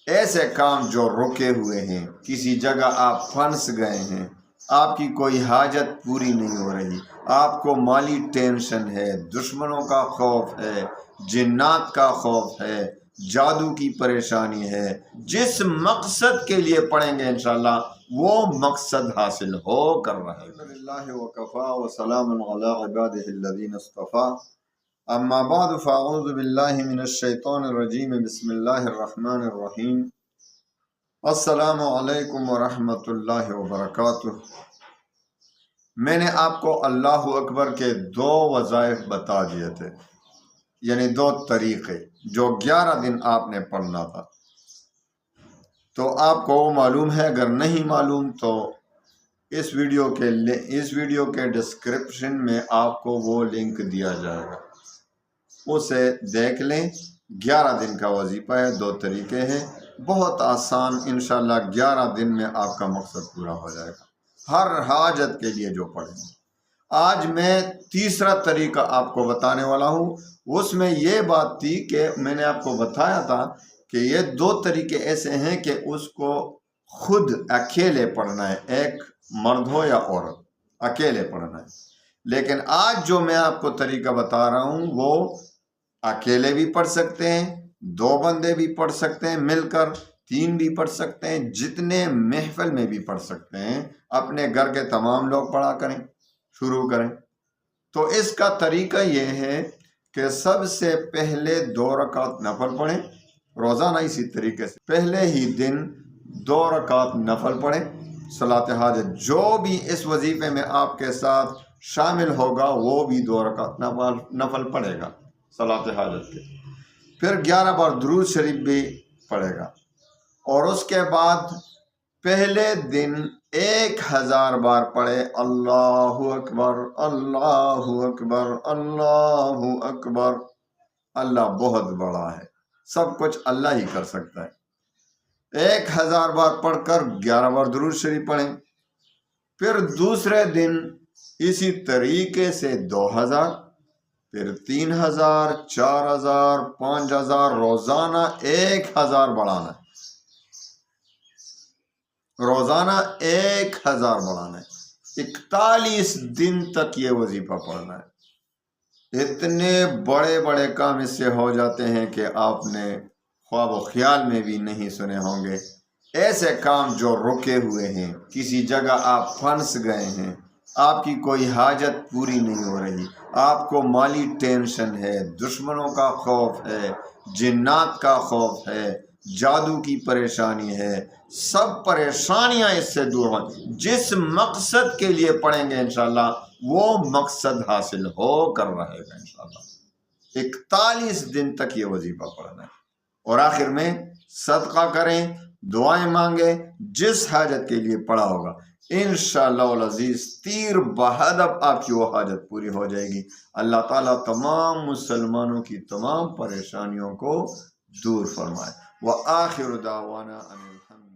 ایسے کام جو رکے ہوئے ہیں، کسی جگہ آپ پھنس گئے ہیں، آپ کی کوئی حاجت پوری نہیں ہو رہی، آپ کو مالی ٹینشن ہے، دشمنوں کا خوف ہے، جنات کا خوف ہے، جادو کی پریشانی ہے، جس مقصد کے لیے پڑھیں گے انشاءاللہ وہ مقصد حاصل ہو کر رہے گا۔ اللہ وکفا وسلام علی عبادہ الذین اصطفیٰ، اما بعد فاعوذ باللہ من الشیطان الرجیم، بسم اللہ الرحمن الرحیم۔ السلام علیکم ورحمۃ اللہ وبرکاتہ۔ میں نے آپ کو اللہ اکبر کے 2 وظائف بتا دیے تھے، یعنی 2 طریقے جو 11 دن آپ نے پڑھنا تھا۔ تو آپ کو وہ معلوم ہے، اگر نہیں معلوم تو اس ویڈیو کے ڈسکرپشن میں آپ کو وہ لنک دیا جائے گا، اسے دیکھ لیں۔ 11 دن کا وظیفہ ہے، 2 طریقے ہیں، بہت آسان، انشاءاللہ 11 دن میں آپ کا مقصد پورا ہو جائے گا، ہر حاجت کے لیے جو پڑھیں گے۔ آج میں تیسرا طریقہ آپ کو بتانے والا ہوں۔ اس میں یہ بات تھی کہ میں نے آپ کو بتایا تھا کہ یہ 2 طریقے ایسے ہیں کہ اس کو خود اکیلے پڑھنا ہے، ایک مرد ہو یا عورت، اکیلے پڑھنا ہے۔ لیکن آج جو میں آپ کو طریقہ بتا رہا ہوں وہ اکیلے بھی پڑھ سکتے ہیں، 2 بندے بھی پڑھ سکتے ہیں مل کر، 3 بھی پڑھ سکتے ہیں، جتنے محفل میں بھی پڑھ سکتے ہیں، اپنے گھر کے تمام لوگ پڑھا کریں، شروع کریں۔ تو اس کا طریقہ یہ ہے کہ سب سے پہلے 2 رکعت نفل پڑھیں، روزانہ اسی طریقے سے پہلے ہی دن 2 رکعت نفل پڑھیں، صلاۃ حاجت۔ جو بھی اس وظیفے میں آپ کے ساتھ شامل ہوگا وہ بھی 2 رکعت نفل پڑھے گا صلاۃ حاجت کے، پھر 11 بار درود شریف بھی پڑھے گا، اور اس کے بعد پہلے دن 1000 بار پڑھے اللہ اکبر اللہ اکبر اللہ اکبر۔ اللہ بہت بڑا ہے، سب کچھ اللہ ہی کر سکتا ہے۔ 1000 بار پڑھ کر 11 بار درود شریف پڑھیں، پھر دوسرے دن اسی طریقے سے 2000، پھر 3000، 4000، 5000، روزانہ 1000 بڑھانا ہے، روزانہ 1000 بڑھانا ہے، 41 دن تک یہ وظیفہ پڑھنا ہے۔ اتنے بڑے بڑے کام اس سے ہو جاتے ہیں کہ آپ نے خواب و خیال میں بھی نہیں سنے ہوں گے۔ ایسے کام جو رکے ہوئے ہیں، کسی جگہ آپ پھنس گئے ہیں، آپ کی کوئی حاجت پوری نہیں ہو رہی، آپ کو مالی ٹینشن ہے، دشمنوں کا خوف ہے، جنات کا خوف ہے، جادو کی پریشانی ہے، سب پریشانیاں اس سے دور ہوں۔ جس مقصد کے لیے پڑھیں گے انشاءاللہ وہ مقصد حاصل ہو کر رہے گا انشاءاللہ۔ 41 دن تک یہ وظیفہ پڑھنا ہے، اور آخر میں صدقہ کریں، دعائیں مانگیں، جس حاجت کے لیے پڑھا ہوگا انشاءاللہ العزیز تیر بہدف آپ کی وہ حاجت پوری ہو جائے گی۔ اللہ تعالیٰ تمام مسلمانوں کی تمام پریشانیوں کو دور فرمائے۔ وآخر دعوانا ان الحمد